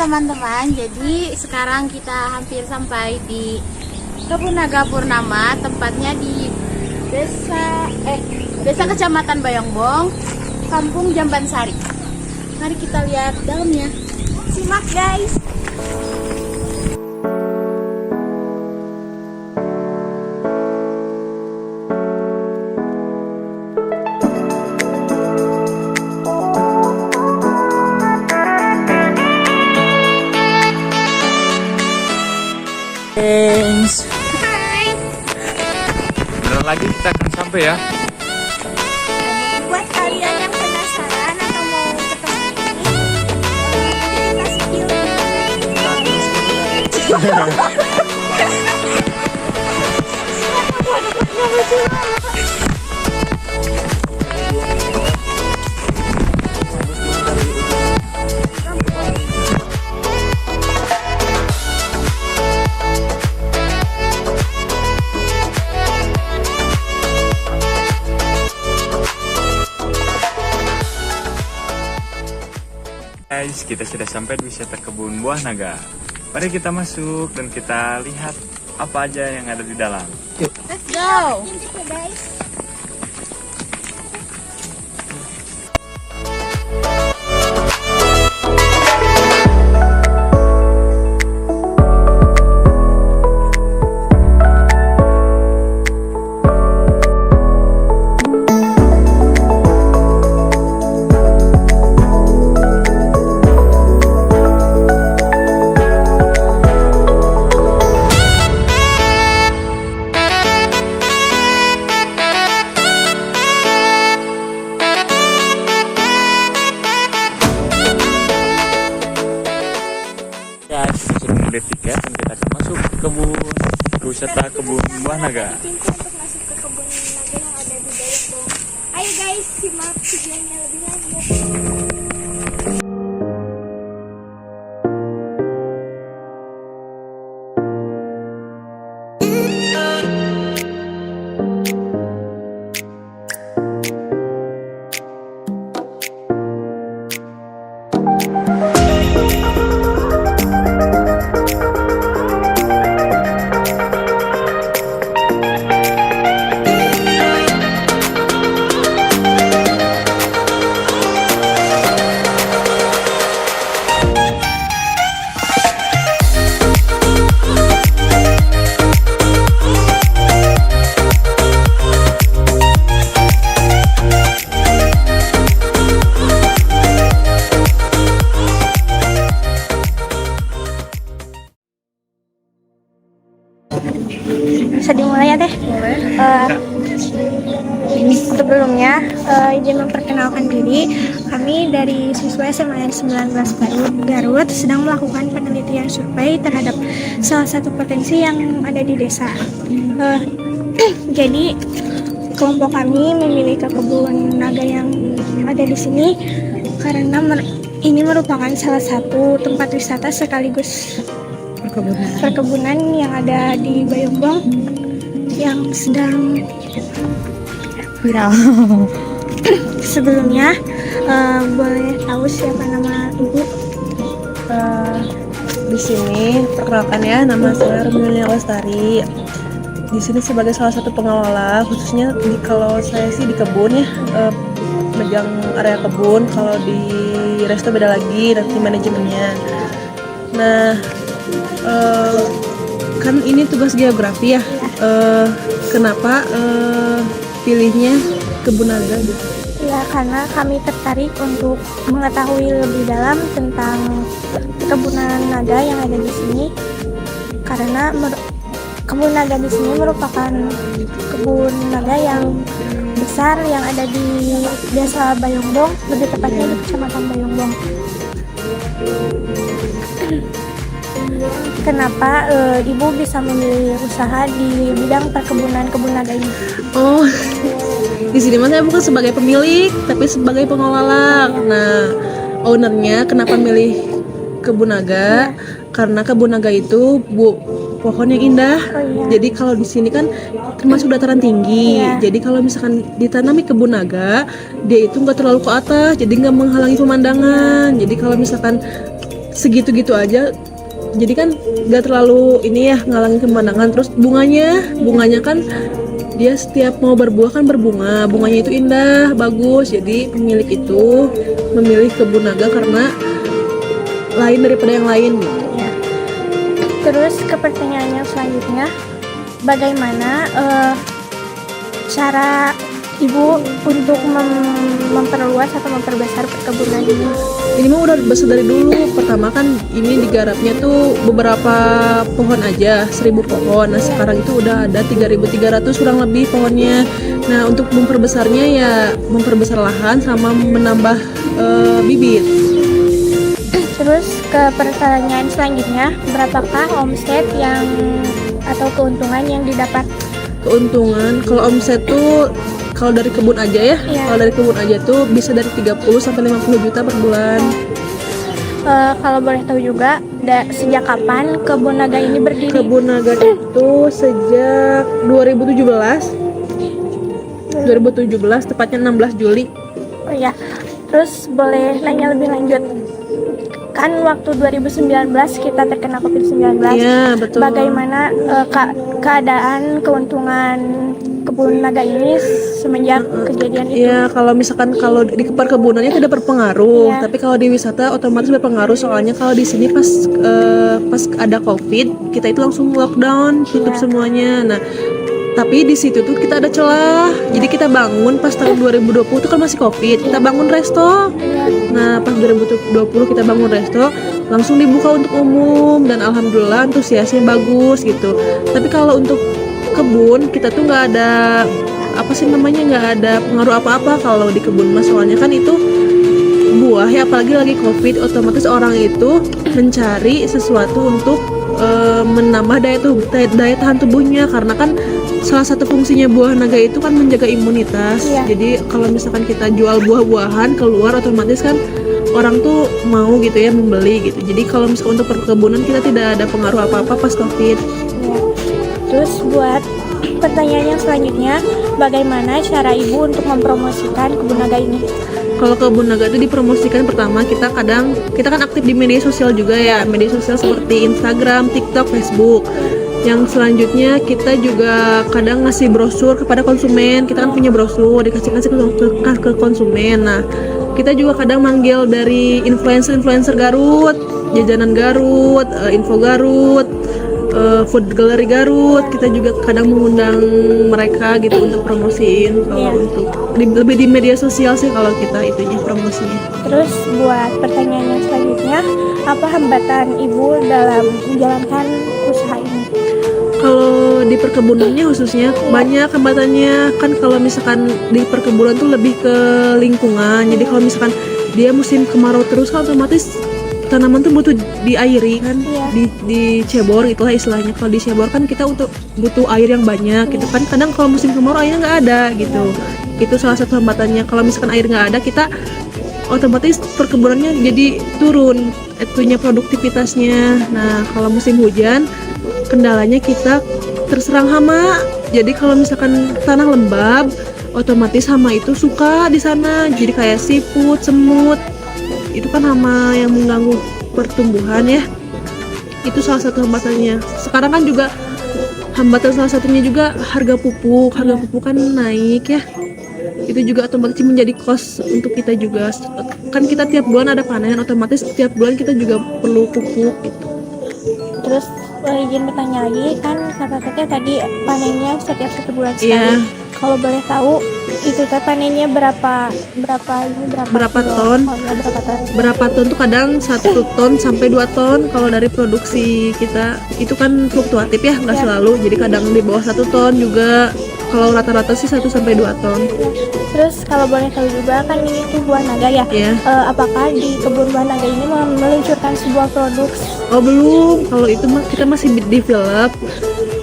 teman-teman, jadi sekarang kita hampir sampai di Kebun Naga Purnama, tempatnya di Desa Kecamatan Bayongbong, Kampung Jambansari. Mari kita lihat dalamnya. Simak guys. Bentar lagi kita akan sampai ya. Buat kalian yang penasaran atau mau ke tempat ini, kasih view. Guys, kita sudah sampai di wisata Kebun Buah Naga. Mari kita masuk dan kita lihat apa aja yang ada di dalam. Let's go. Guys, sudah membeli tiket dan kita akan masuk ke wisata Kebun Buah Naga. Pintu untuk masuk ke kebun naga yang ada di Bayongbong. Ayo guys, simak videonya lebih lanjut. Bisa dimulai ya teh? Sebelumnya izin memperkenalkan diri. Kami dari siswa SMA 19 Garut sedang melakukan penelitian survei terhadap salah satu potensi yang ada di desa. Jadi kelompok kami memilih ke kebun naga yang ada di sini karena ini merupakan salah satu tempat wisata sekaligus perkebunan yang ada di Bayongbong yang sedang viral. Sebelumnya boleh tahu siapa nama ibu? Di sini perkenalkan ya, nama saya Rumina Lestari. Di sini sebagai salah satu pengelola, khususnya kalau saya sih di kebun ya, megang area kebun. Kalau di resto beda lagi nanti manajemennya. Nah, kan ini tugas geografi ya. Kenapa pilihnya kebun naga? Ya, karena kami tertarik untuk mengetahui lebih dalam tentang kebunan naga yang ada di sini. Karena kebun naga di sini merupakan kebun naga yang besar yang ada di Desa Bayongbong, lebih tepatnya di Kecamatan Bayongbong. Kenapa ibu bisa memilih usaha di bidang perkebunan kebun naga ini? Oh, di sini mas saya bukan sebagai pemilik, tapi sebagai pengelola. Nah, ownernya kenapa milih kebun naga? Karena kebun naga itu pohon yang indah. Jadi kalau di sini kan termasuk dataran tinggi. Jadi kalau misalkan ditanami kebun naga, dia itu nggak terlalu ke atas, jadi nggak menghalangi pemandangan. Jadi kalau misalkan segitu-gitu aja. Jadi kan gak terlalu ini ya ngalangin pemandangan. Terus bunganya kan dia setiap mau berbuah kan bunganya itu indah, bagus. Jadi pemilik itu memilih kebun naga karena lain daripada yang lain gitu. Ya. Terus ke pertanyaan yang selanjutnya, bagaimana cara ibu untuk memperluas atau memperbesar perkebunan ini? Ini mah udah besar dari dulu. Pertama kan ini digarapnya tuh beberapa pohon aja, 1.000 pohon. Nah sekarang itu udah ada 3.300 kurang lebih pohonnya. Nah untuk memperbesarnya ya memperbesar lahan sama menambah bibit. Terus ke pertanyaan selanjutnya, berapakah omset yang atau keuntungan yang didapat? Keuntungan kalau omset tuh kalau dari kebun aja ya, Iya. kalau dari kebun aja tuh bisa dari 30 sampai 50 juta per bulan. Kalau boleh tahu juga, sejak kapan kebun naga ini berdiri? Kebun naga itu sejak 2017, tepatnya 16 Juli. Oh ya, terus boleh nanya lebih lanjut. Kan waktu 2019 kita terkena COVID-19. Iya, betul. Bagaimana keadaan keuntungan kebun naga ini semenjak kejadian itu? Iya, kalau misalkan kalau di perkebunannya tidak berpengaruh, Iya. tapi kalau di wisata otomatis berpengaruh. Soalnya kalau di sini pas ada COVID, kita itu langsung lockdown, tutup Iya. semuanya. Nah, tapi di situ tuh kita ada celah. Jadi kita bangun pas tahun 2020 itu kan masih COVID, kita bangun resto. Nah, pas 2020 kita bangun resto, langsung dibuka untuk umum dan alhamdulillah antusiasnya bagus gitu. Tapi kalau untuk kebun kita tuh nggak ada nggak ada pengaruh apa-apa kalau di kebun mas, soalnya kan itu buah ya, apalagi lagi COVID, otomatis orang itu mencari sesuatu untuk menambah daya tahan tubuhnya, karena kan salah satu fungsinya buah naga itu kan menjaga imunitas. Iya. Jadi kalau misalkan kita jual buah-buahan keluar, otomatis kan orang tuh mau gitu ya membeli gitu. Jadi kalau misalkan untuk perkebunan kita tidak ada pengaruh apa-apa pas COVID. Ya. Terus buat pertanyaan yang selanjutnya, bagaimana cara ibu untuk mempromosikan kebun naga ini? Kalau kebun naga itu dipromosikan, pertama kita kan aktif di media sosial juga ya, media sosial seperti Instagram, TikTok, Facebook. Yang selanjutnya kita juga kadang ngasih brosur kepada konsumen. Kita kan punya brosur, dikasih ke konsumen. Nah, kita juga kadang manggil dari influencer Garut, jajanan Garut, info Garut, food gallery Garut. Kita juga kadang mengundang mereka gitu untuk promosiin. Kalau untuk lebih di media sosial sih kalau kita itunya promosinya. Terus buat pertanyaan yang selanjutnya, apa hambatan ibu dalam menjalankan usaha ini? Kalau di perkebunannya khususnya banyak hambatannya kan. Kalau misalkan di perkebunan tuh lebih ke lingkungan. Jadi kalau misalkan dia musim kemarau terus kan otomatis tanaman tuh butuh diairi kan. Iya. Dicebor itulah istilahnya. Kalau dicebor kan kita untuk butuh air yang banyak gitu kan. Kadang kalau musim kemarau airnya nggak ada gitu. Itu salah satu hambatannya. Kalau misalkan air nggak ada, kita otomatis perkebunannya jadi turun itunya produktivitasnya. Nah kalau musim hujan, kendalanya kita terserang hama. Jadi kalau misalkan tanah lembab, otomatis hama itu suka di sana. Jadi kayak siput, semut, itu kan hama yang mengganggu pertumbuhan ya. Itu salah satu hambatannya. Sekarang kan juga hambatan salah satunya juga harga pupuk. Harga pupuk kan naik ya. Itu juga otomatis menjadi cost untuk kita juga. Kan kita tiap bulan ada panen, otomatis tiap bulan kita juga perlu pupuk gitu. Terus izin bertanya lagi, kan kakak-kakaknya tadi panennya setiap 1 bulan sekali. Iya. Kalau boleh tahu itu teh panennya berapa kilo? ton? Oh, ya, berapa ton? Berapa ton tuh kadang 1 ton sampai 2 ton. Kalau dari produksi kita itu kan fluktuatif ya, nggak Ya. selalu. Jadi kadang di bawah 1 ton juga. Kalau rata-rata sih 1 sampai 2 ton. Ya. Terus kalau boleh tahu juga, kan ini tuh buah naga ya. Ya. Apakah di kebun buah naga ini meluncurkan sebuah produk? Oh belum, kalau itu mah kita masih develop,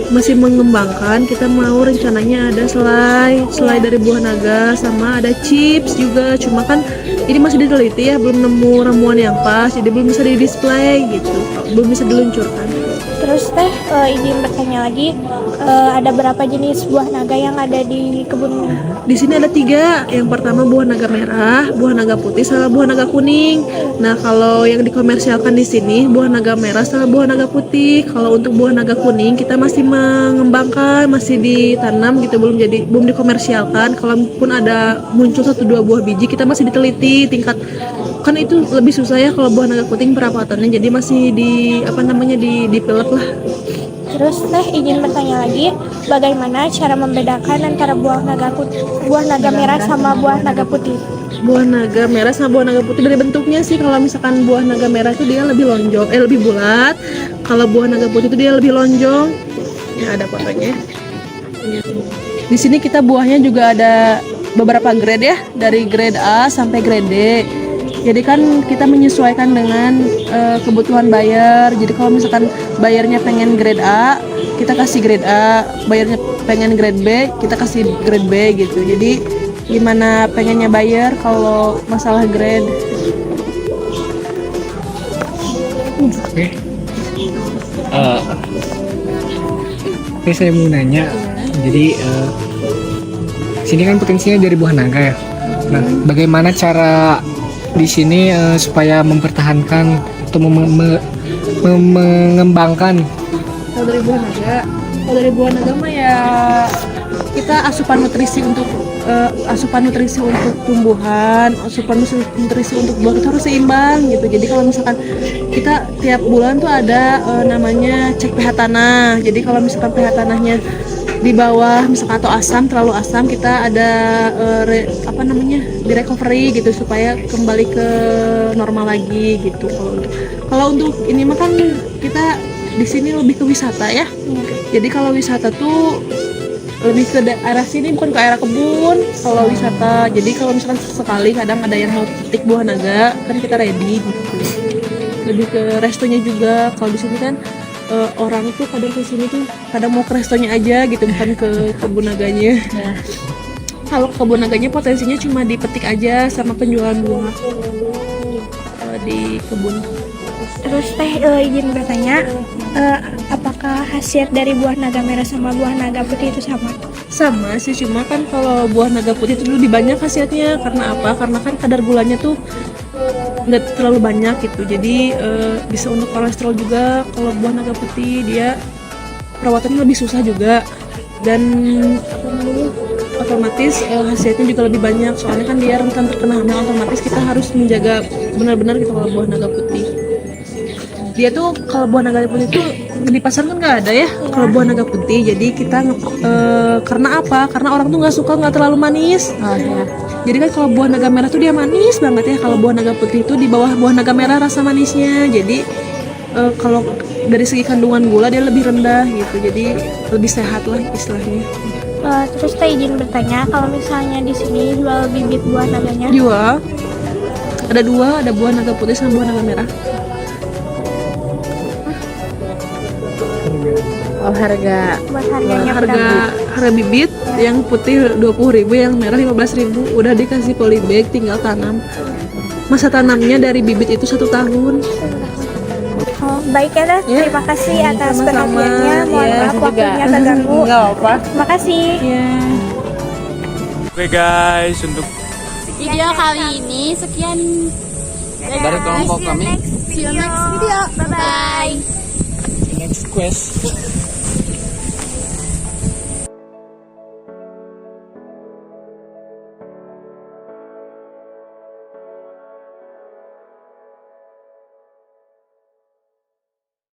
masih mengembangkan. Kita mau rencananya ada selai dari buah naga, sama ada chips juga. Cuma kan ini masih diteliti ya, belum nemu ramuan yang pas, jadi belum bisa di display gitu, belum bisa diluncurkan. Terus teh izin bertanya lagi, ada berapa jenis buah naga yang ada di kebun? Di sini ada 3. Yang pertama buah naga merah, buah naga putih, sama buah naga kuning. Nah, kalau yang dikomersialkan di sini buah naga merah sama buah naga putih. Kalau untuk buah naga kuning kita masih mengembangkan, masih ditanam gitu, belum dikomersialkan. Kalaupun ada muncul 1-2 buah biji, kita masih diteliti tingkat, kan itu lebih susah ya kalau buah naga kuning perawatannya, jadi masih dipelek lah. Terus teh izin bertanya lagi, bagaimana cara membedakan antara buah naga merah sama buah naga putih? Buah naga merah sama buah naga putih dari bentuknya sih, kalau misalkan buah naga merah itu dia lebih lonjong, lebih bulat. Kalau buah naga putih itu dia lebih lonjong. Ya, ada fotonya. Di sini kita buahnya juga ada beberapa grade ya, dari grade A sampai grade D. Jadi kan kita menyesuaikan dengan kebutuhan buyer. Jadi kalau misalkan bayarnya pengen grade A, kita kasih grade A. Bayarnya pengen grade B, kita kasih grade B gitu. Jadi gimana pengennya buyer kalau masalah grade. Oke. Oke, saya mau nanya. Jadi sini kan potensinya dari buah naga ya. Nah, bagaimana cara di sini supaya mempertahankan atau mengembangkan? Kalau dari buah naga mah ya kita asupan nutrisi untuk tumbuhan, asupan nutrisi untuk buah itu harus seimbang gitu. Jadi kalau misalkan kita tiap bulan tuh ada namanya cek pH tanah. Jadi kalau misalkan pH tanahnya di bawah misalkan atau terlalu asam, kita ada di recovery gitu supaya kembali ke normal lagi gitu. Kalau untuk ini mah kan kita di sini lebih ke wisata ya. Jadi kalau wisata tuh lebih ke daerah sini, bukan ke area kebun. Kalau wisata, jadi kalau misalkan sekali kadang ada yang mau petik buah naga, kan kita ready gitu. Lebih ke restonya juga. Kalau di sini kan orang tuh kadang ke sini tuh kadang mau ke restonya aja gitu, bukan ke kebun naganya. Kalau kebun naganya potensinya cuma dipetik aja sama penjualan buah di kebun. Terus teh izin bertanya, apakah khasiat dari buah naga merah sama buah naga putih itu sama? Sama sih, cuma kan kalau buah naga putih itu lebih banyak khasiatnya. Karena apa? Karena kan kadar gulanya tuh nggak terlalu banyak gitu, jadi bisa untuk kolesterol juga. Kalau buah naga putih dia perawatannya lebih susah juga, dan otomatis khasiatnya juga lebih banyak. Soalnya kan dia rentan terkena hama, otomatis kita harus menjaga benar-benar gitu. Kalau buah naga putih dia tuh, kalau buah naga putih tuh di pasar kan nggak ada ya kalau buah naga putih. Jadi kita karena apa? Karena orang tuh nggak terlalu manis. Jadi kan kalau buah naga merah tuh dia manis banget ya. Kalau buah naga putih itu di bawah buah naga merah rasa manisnya. Jadi kalau dari segi kandungan gula dia lebih rendah gitu. Jadi lebih sehat lah istilahnya. Terus teh izin bertanya, kalau misalnya di sini jual bibit buah naganya? Jual. Ada 2, ada buah naga putih sama buah naga merah. Oh, harga Buat harganya Harga bibit yang putih 20.000, yang merah 15.000. Udah dikasih polybag, tinggal tanam. Masa tanamnya dari bibit itu 1 tahun. Oh, baik ya Teh. Ya. Terima kasih atas Sama-sama. perhatiannya. Mohon Ya, maaf waktunya terganggu. nggak apa. Terima kasih. Ya. Oke guys, untuk Video kali ini sekian. Dari kelompok kami. See you next video. Bye bye. Next quest.